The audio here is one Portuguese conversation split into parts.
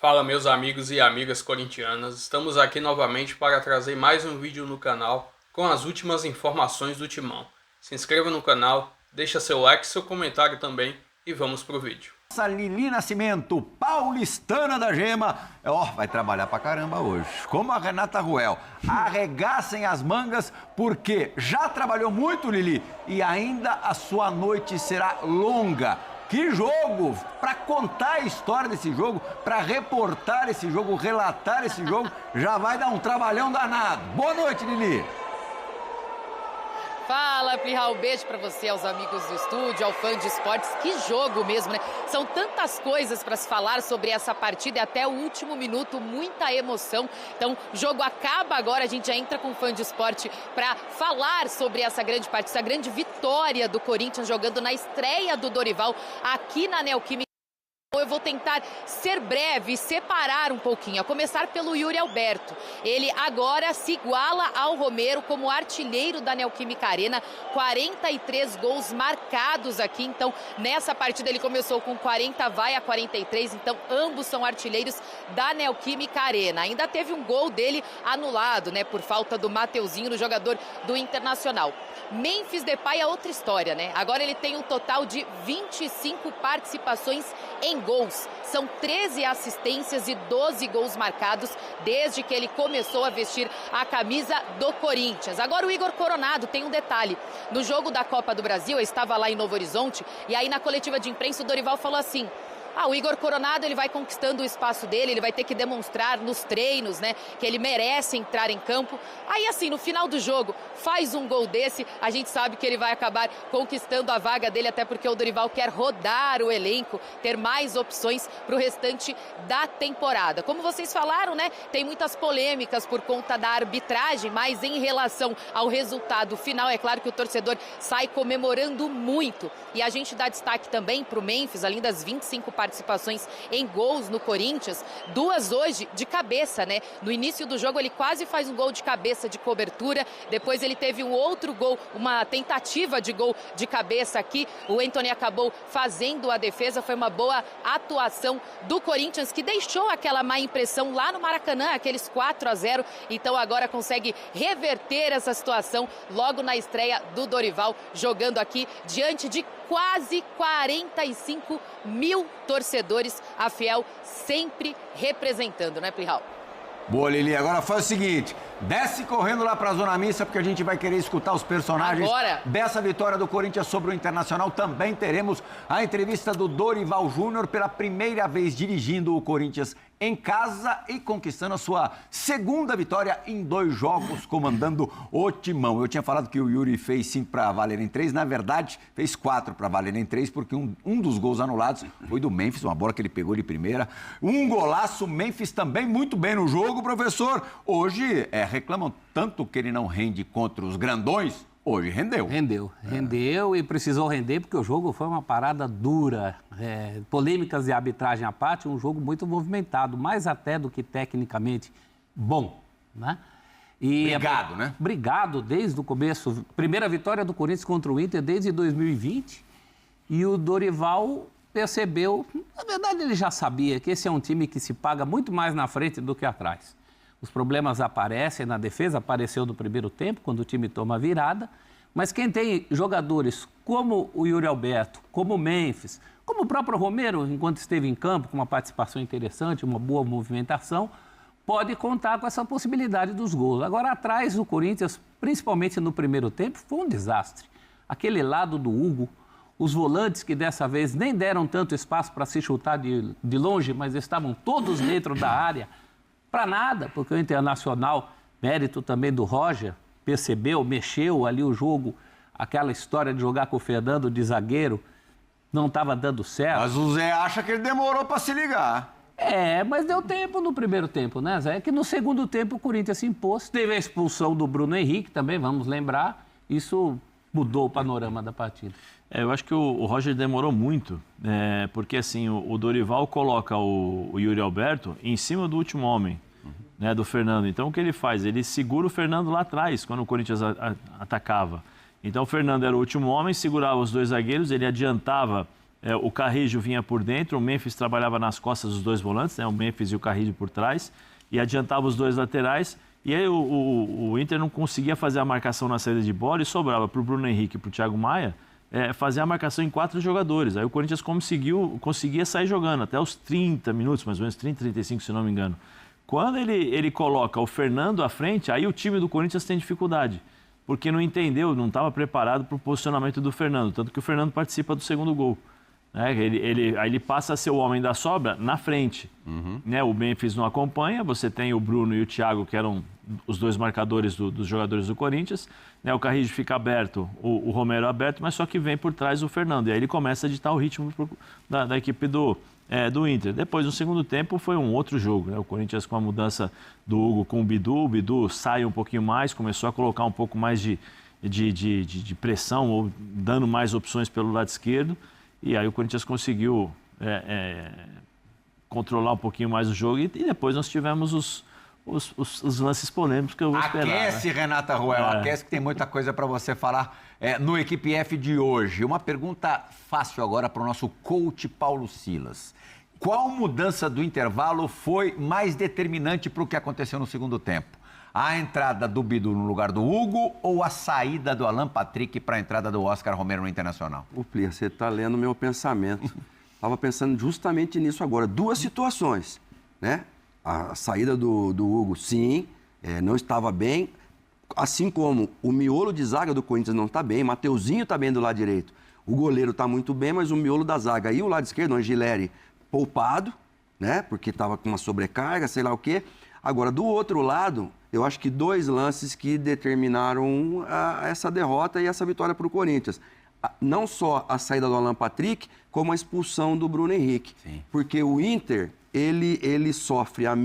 Fala, meus amigos e amigas corintianas, estamos aqui novamente para trazer mais um vídeo no canal com as últimas informações do Timão. Se inscreva no canal, deixa seu like, seu comentário também e vamos pro vídeo. Essa Lili Nascimento, paulistana da Gema, vai trabalhar pra caramba hoje. Como a Renata Ruel, arregassem as mangas porque já trabalhou muito, Lili, e ainda a sua noite será longa. Que jogo! Para contar a história desse jogo, para reportar esse jogo, relatar esse jogo, já vai dar um trabalhão danado. Boa noite, Lili! Fala, Plihal, beijo pra você, aos amigos do estúdio, ao fã de esportes. Que jogo mesmo, né? São tantas coisas para se falar sobre essa partida e até o último minuto, muita emoção. Então, o jogo acaba agora, a gente já entra com o fã de esporte para falar sobre essa grande partida, essa grande vitória do Corinthians jogando na estreia do Dorival aqui na Neoquímica. Eu vou tentar ser breve e separar um pouquinho, a começar pelo Yuri Alberto. Ele agora se iguala ao Romero como artilheiro da Neoquímica Arena, 43 gols marcados aqui, então nessa partida ele começou com 40, vai a 43, então ambos são artilheiros da Neoquímica Arena. Ainda teve um gol dele anulado, né, por falta do Mateuzinho, no jogador do Internacional. Memphis Depay é outra história, né? Agora ele tem um total de 25 participações em gols. São 13 assistências e 12 gols marcados desde que ele começou a vestir a camisa do Corinthians. Agora o Igor Coronado tem um detalhe. No jogo da Copa do Brasil, eu estava lá em Novo Horizonte, e aí na coletiva de imprensa o Dorival falou assim: o Igor Coronado, ele vai conquistando o espaço dele, ele vai ter que demonstrar nos treinos, né, que ele merece entrar em campo. Aí, assim, no final do jogo, faz um gol desse, a gente sabe que ele vai acabar conquistando a vaga dele, até porque o Dorival quer rodar o elenco, ter mais opções para o restante da temporada. Como vocês falaram, né, tem muitas polêmicas por conta da arbitragem, mas em relação ao resultado final, é claro que o torcedor sai comemorando muito. E a gente dá destaque também para o Memphis, além das 25 participações em gols no Corinthians, 2 hoje de cabeça, né? No início do jogo ele quase faz um gol de cabeça de cobertura, depois ele teve um outro gol, uma tentativa de gol de cabeça aqui, o Antony acabou fazendo a defesa, foi uma boa atuação do Corinthians, que deixou aquela má impressão lá no Maracanã, aqueles 4-0, então agora consegue reverter essa situação logo na estreia do Dorival, jogando aqui diante de quase 45 mil torcedores, a Fiel sempre representando, né, Plihal? Boa, Lili. Agora faz o seguinte, desce correndo lá pra Zona Mista, porque a gente vai querer escutar os personagens dessa vitória do Corinthians sobre o Internacional. Também teremos a entrevista do Dorival Júnior, pela primeira vez dirigindo o Corinthians em casa e conquistando a sua segunda vitória em 2 jogos, comandando o Timão. Eu tinha falado que o Yuri fez 5 para valer em 3, na verdade fez 4 para valer em 3, porque um dos gols anulados foi do Memphis, uma bola que ele pegou de primeira. Um golaço, Memphis também muito bem no jogo, professor. Hoje reclamam tanto que ele não rende contra os grandões. Hoje rendeu. Rendeu e precisou render porque o jogo foi uma parada dura. Polêmicas de arbitragem à parte, um jogo muito movimentado, mais até do que tecnicamente bom, né? Brigado, né? Brigado desde o começo. Primeira vitória do Corinthians contra o Inter desde 2020. E o Dorival percebeu, na verdade ele já sabia, que esse é um time que se paga muito mais na frente do que atrás. Os problemas aparecem na defesa, apareceu no primeiro tempo, quando o time toma a virada. Mas quem tem jogadores como o Yuri Alberto, como o Memphis, como o próprio Romero, enquanto esteve em campo, com uma participação interessante, uma boa movimentação, pode contar com essa possibilidade dos gols. Agora, atrás, o Corinthians, principalmente no primeiro tempo, foi um desastre. Aquele lado do Hugo, os volantes que dessa vez nem deram tanto espaço para se chutar de longe, mas estavam todos dentro da área. Para nada, porque o Internacional, mérito também do Roger, percebeu, mexeu ali o jogo, aquela história de jogar com o Fernando de zagueiro, não estava dando certo. Mas o Zé acha que ele demorou para se ligar. Mas deu tempo no primeiro tempo, né, Zé? Que no segundo tempo o Corinthians se impôs, teve a expulsão do Bruno Henrique também, vamos lembrar, isso mudou o panorama da partida. Eu acho que o Roger demorou muito, porque assim, o Dorival coloca o Yuri Alberto em cima do último homem, né, do Fernando. Então o que ele faz? Ele segura o Fernando lá atrás, quando o Corinthians atacava. Então o Fernando era o último homem, segurava os 2 zagueiros, ele adiantava o Carrillo vinha por dentro, o Memphis trabalhava nas costas dos dois volantes, né? O Memphis e o Carrillo por trás, e adiantava os dois laterais. E aí o Inter não conseguia fazer a marcação na saída de bola e sobrava para o Bruno Henrique e para o Thiago Maia fazer a marcação em 4 jogadores. Aí o Corinthians conseguia sair jogando até os 30 minutos, mais ou menos 30, 35, se não me engano. Quando ele coloca o Fernando à frente, aí o time do Corinthians tem dificuldade, porque não entendeu, não estava preparado para o posicionamento do Fernando, tanto que o Fernando participa do segundo gol. Aí ele passa a ser o homem da sobra na frente. Né? O Memphis não acompanha, você tem o Bruno e o Thiago, que eram os dois marcadores dos jogadores do Corinthians. Né? O Carrillo fica aberto, o Romero aberto, mas só que vem por trás o Fernando. E aí ele começa a ditar o ritmo da equipe do Inter. Depois, no segundo tempo, foi um outro jogo. Né? O Corinthians com a mudança do Hugo com o Bidu sai um pouquinho mais, começou a colocar um pouco mais de pressão, ou dando mais opções pelo lado esquerdo. E aí o Corinthians conseguiu controlar um pouquinho mais o jogo. E depois nós tivemos os lances polêmicos que eu vou esperar. Aquece, né? Renata Ruel, aquece que tem muita coisa para você falar no Equipe F de hoje. Uma pergunta fácil agora para o nosso coach Paulo Silas. Qual mudança do intervalo foi mais determinante para o que aconteceu no segundo tempo? A entrada do Bidu no lugar do Hugo ou a saída do Alan Patrick para a entrada do Oscar Romero no Internacional? O Plia, você está lendo o meu pensamento. Estava pensando justamente nisso agora. 2 situações, né? A saída do Hugo, sim, não estava bem. Assim como o miolo de zaga do Corinthians não está bem. Mateuzinho está bem do lado direito. O goleiro está muito bem, mas o miolo da zaga. E o lado esquerdo, o Angileri, poupado, né? Porque estava com uma sobrecarga, sei lá o quê. Agora, do outro lado, eu acho que 2 lances que determinaram essa derrota e essa vitória para o Corinthians. Não só a saída do Alan Patrick, como a expulsão do Bruno Henrique. Sim. Porque o Inter, ele sofre as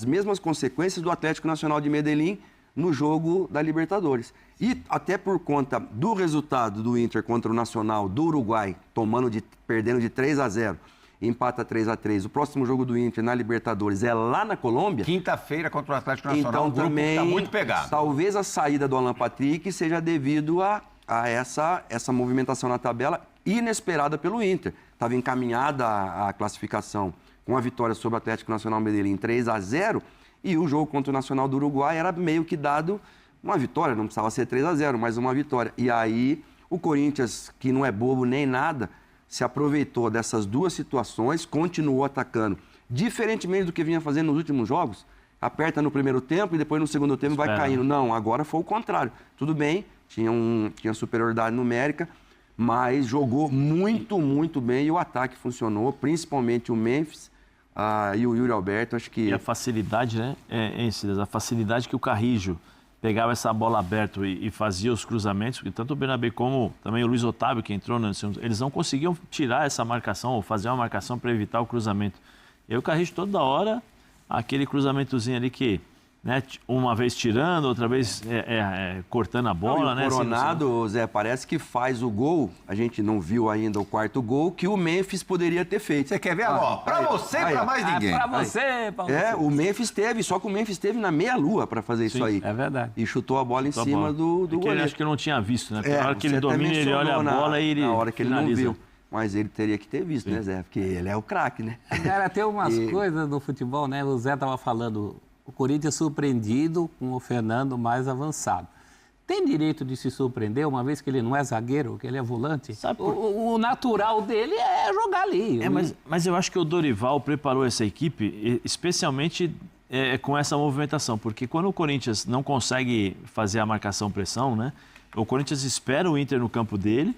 mesmas consequências do Atlético Nacional de Medellín no jogo da Libertadores. E até por conta do resultado do Inter contra o Nacional do Uruguai, perdendo de 3-0, empata 3-3. O próximo jogo do Inter na Libertadores é lá na Colômbia. Quinta-feira contra o Atlético Nacional. Então, um grupo também, que está muito pegado. Talvez a saída do Alan Patrick seja devido a essa movimentação na tabela inesperada pelo Inter. Estava encaminhada a classificação com a vitória sobre o Atlético Nacional Medellín 3-0 e o jogo contra o Nacional do Uruguai era meio que dado uma vitória, não precisava ser 3-0, mas uma vitória. E aí o Corinthians, que não é bobo nem nada, se aproveitou dessas 2 situações, continuou atacando. Diferentemente do que vinha fazendo nos últimos jogos, aperta no primeiro tempo e depois no segundo tempo vai caindo. Não, agora foi o contrário. Tudo bem, tinha superioridade numérica, mas jogou muito, muito bem e o ataque funcionou, principalmente o Memphis e o Yuri Alberto. Acho que... E a facilidade, né, a facilidade que o Carrillo pegava essa bola aberta e fazia os cruzamentos, porque tanto o Bernabé como também o Luiz Otávio, que entrou, eles não conseguiam tirar essa marcação ou fazer uma marcação para evitar o cruzamento. E aí o Carrillo toda hora, aquele cruzamentozinho ali que, né, uma vez tirando, outra vez cortando a bola, né? O Coronado, Zé, parece que faz o gol, a gente não viu ainda o 4º gol, que o Memphis poderia ter feito. Você quer ver agora? Pra você e pra mais ninguém. Pra você, Paulo. O Memphis teve, só que o Memphis teve na meia-lua para fazer isso aí. É verdade. E chutou a bola em cima do goleiro. Ele acho que não tinha visto, né? Na hora que ele domina, ele olha a bola e ele na hora que finaliza. Ele não viu. Mas ele teria que ter visto, né, Zé? Porque ele é o craque, né? Cara, tem umas coisas do futebol, né? O Zé tava falando... O Corinthians surpreendido com o Fernando mais avançado. Tem direito de se surpreender, uma vez que ele não é zagueiro, que ele é volante? O natural dele é jogar ali. Mas eu acho que o Dorival preparou essa equipe, especialmente com essa movimentação. Porque quando o Corinthians não consegue fazer a marcação-pressão, né? O Corinthians espera o Inter no campo dele,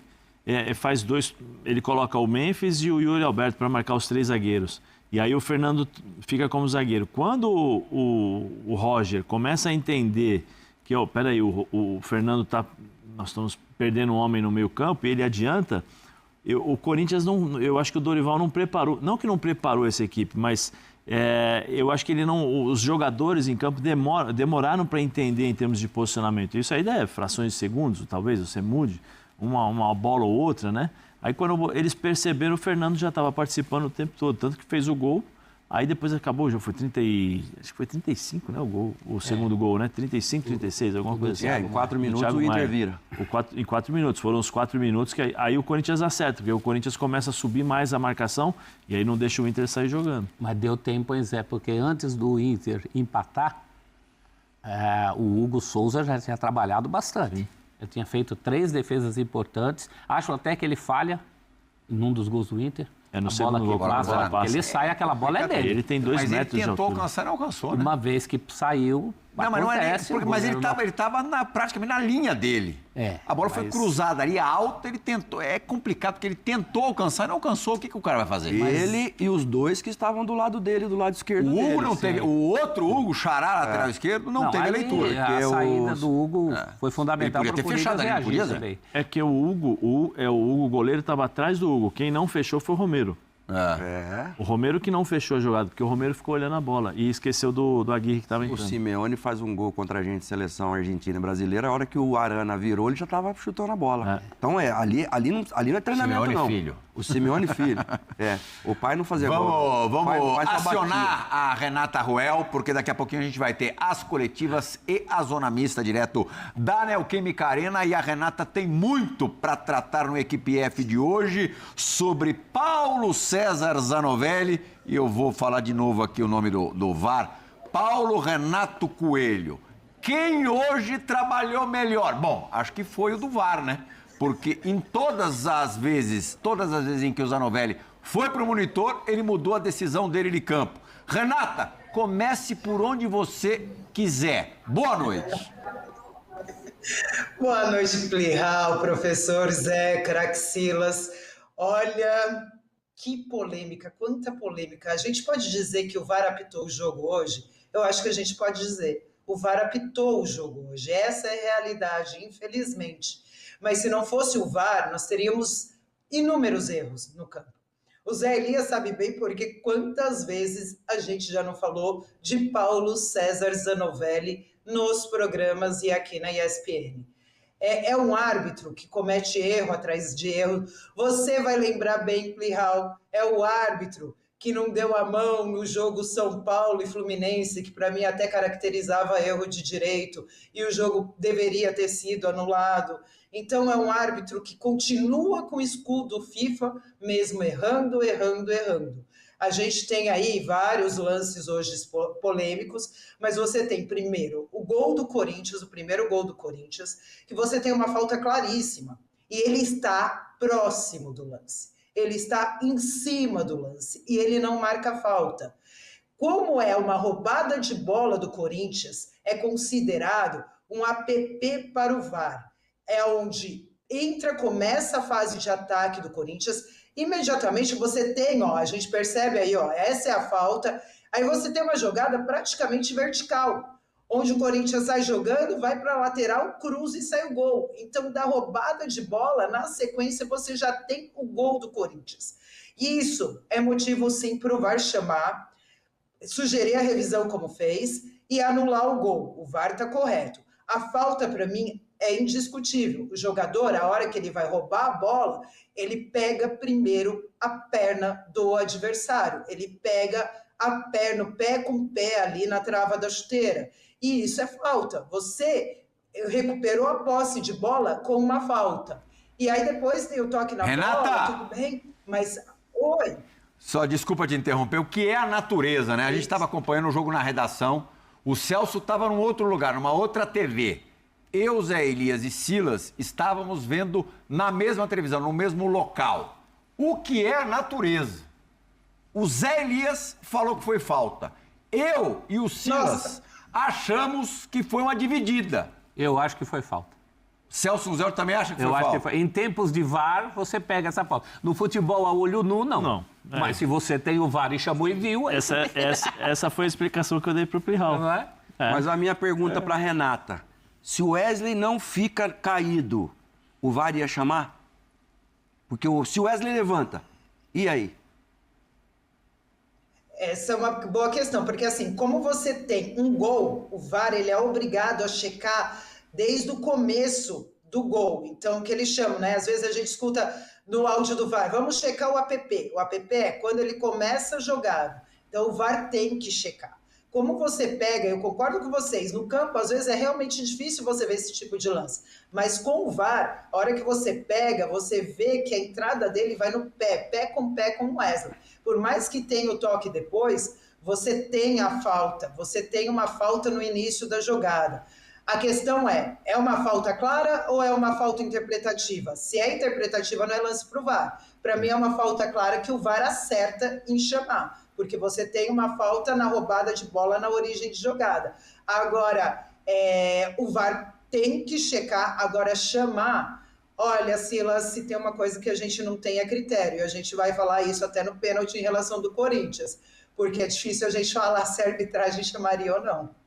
faz 2... Ele coloca o Memphis e o Yuri Alberto para marcar os 3 zagueiros. E aí o Fernando fica como zagueiro. Quando o Roger começa a entender que, peraí, o Fernando nós estamos perdendo um homem no meio campo e ele adianta, o Corinthians não... Eu acho que o Dorival não preparou... Não que não preparou essa equipe, mas eu acho que ele não... Os jogadores em campo demoraram para entender em termos de posicionamento. Isso aí é frações de segundos, talvez você mude uma bola ou outra, né? Aí quando eles perceberam, o Fernando já estava participando o tempo todo, tanto que fez o gol, Aí depois acabou, já foi acho que foi 35, né, o segundo gol, né? 35, 36, alguma coisa assim. Em 4 minutos o Inter vira. Em 4 minutos, foram os 4 minutos que aí o Corinthians acerta, porque o Corinthians começa a subir mais a marcação e aí não deixa o Inter sair jogando. Mas deu tempo, pois é, porque antes do Inter empatar, o Hugo Souza já tinha trabalhado bastante. Sim. Ele tinha feito 3 defesas importantes, acho até que ele falha num dos gols do Inter. No segundo gol, passa. Ele sai, aquela bola é dele. Ele tem 2 metros de altura. Mas ele tentou alcançar, não alcançou, né? Uma vez que saiu, não, mas acontece. Mas ele estava praticamente na linha dele. A bola foi cruzada ali, alta, ele tentou. É complicado, porque ele tentou alcançar e não alcançou. O que o cara vai fazer? Ele e os 2 que estavam do lado dele, do lado esquerdo dele. O Hugo não teve. O outro Hugo, Xará, lateral esquerdo, não teve leitura. A saída do Hugo foi fundamental para o Corinthians reagir também. É que o Hugo goleiro, estava atrás do Hugo. Quem não fechou foi o Romero. O Romero que não fechou a jogada, porque o Romero ficou olhando a bola e esqueceu do Aguirre que estava entrando. O Simeone faz um gol contra a gente, seleção argentina e brasileira, a hora que o Arana virou, ele já estava chutando a bola. Então, ali não é treinamento, Simeone não. Filho. O Simeone Filho. O pai não fazia gol. Vamos acionar a Renata Ruel, porque daqui a pouquinho a gente vai ter as coletivas e a zona mista direto da Neoquímica Arena. E a Renata tem muito para tratar no Equipe F de hoje sobre Paulo César Zanovelli. E eu vou falar de novo aqui o nome do VAR. Paulo Renato Coelho. Quem hoje trabalhou melhor? Bom, acho que foi o do VAR, né? Porque em todas as vezes em que o Zanovelli foi para o monitor, ele mudou a decisão dele de campo. Renata, comece por onde você quiser. Boa noite. Boa noite, Plihal, professor Zé, craque Silas. Olha, que polêmica, quanta polêmica. A gente pode dizer que o VAR apitou o jogo hoje? Eu acho que a gente pode dizer. O VAR apitou o jogo hoje. Essa é a realidade, infelizmente. Mas se não fosse o VAR, nós teríamos inúmeros erros no campo. O Zé Elias sabe bem porque quantas vezes a gente já não falou de Paulo César Zanovelli nos programas e aqui na ESPN. É um árbitro que comete erro atrás de erro. Você vai lembrar bem, Plihal, é o árbitro que não deu a mão no jogo São Paulo e Fluminense, que para mim até caracterizava erro de direito, e o jogo deveria ter sido anulado. Então é um árbitro que continua com o escudo FIFA, mesmo errando. A gente tem aí vários lances hoje polêmicos, mas você tem primeiro o gol do Corinthians, o primeiro gol do Corinthians, que você tem uma falta claríssima, e ele está próximo do lance. Ele está em cima do lance e ele não marca falta. Como é uma roubada de bola do Corinthians, é considerado um app para o VAR. É onde começa a fase de ataque do Corinthians, imediatamente você tem, a gente percebe aí, essa é a falta, aí você tem uma jogada praticamente vertical, onde o Corinthians sai jogando, vai para a lateral, cruza e sai o gol. Então, da roubada de bola, na sequência, você já tem o gol do Corinthians. E isso é motivo, sim, para o VAR chamar, sugerir a revisão como fez e anular o gol. O VAR está correto. A falta, para mim, é indiscutível. O jogador, a hora que ele vai roubar a bola, ele pega primeiro a perna do adversário. Ele pega a perna, o pé com pé ali na trava da chuteira. E isso é falta. Você recuperou a posse de bola com uma falta. E aí depois tem o toque na bola, tudo bem, mas... Oi? Só desculpa te interromper, o que é a natureza, né? A gente estava acompanhando o jogo na redação, o Celso estava num outro lugar, numa outra TV. Eu, Zé Elias e Silas estávamos vendo na mesma televisão, no mesmo local. O que é a natureza? O Zé Elias falou que foi falta. Eu e o Silas achamos que foi uma dividida. Eu acho que foi falta. Celso Zé também acha que foi falta? Eu acho que foi. Em tempos de VAR, você pega essa falta. No futebol a olho nu, não. Não. Mas se você tem o VAR e chamou e viu... Essa foi a explicação que eu dei pro Plihal. Não é? Mas a minha pergunta para Renata, se o Wesley não fica caído, o VAR ia chamar? Porque se o Wesley levanta, e aí? Essa é uma boa questão, porque assim, como você tem um gol, o VAR ele é obrigado a checar desde o começo do gol. Então, o que eles chamam, né? Às vezes a gente escuta no áudio do VAR, vamos checar o app. O app é quando ele começa a jogada. Então o VAR tem que checar. Como você pega, eu concordo com vocês, no campo às vezes é realmente difícil você ver esse tipo de lance, mas com o VAR, a hora que você pega, você vê que a entrada dele vai no pé com o Wesley. Por mais que tenha o toque depois, você tem a falta, você tem uma falta no início da jogada. A questão é uma falta clara ou é uma falta interpretativa? Se é interpretativa, não é lance para o VAR. Para mim é uma falta clara que o VAR acerta em chamar, porque você tem uma falta na roubada de bola na origem de jogada. Agora, o VAR tem que checar, agora chamar. Olha, Silas, se tem uma coisa que a gente não tem é critério, a gente vai falar isso até no pênalti em relação do Corinthians, porque é difícil a gente falar se a arbitragem chamaria ou não.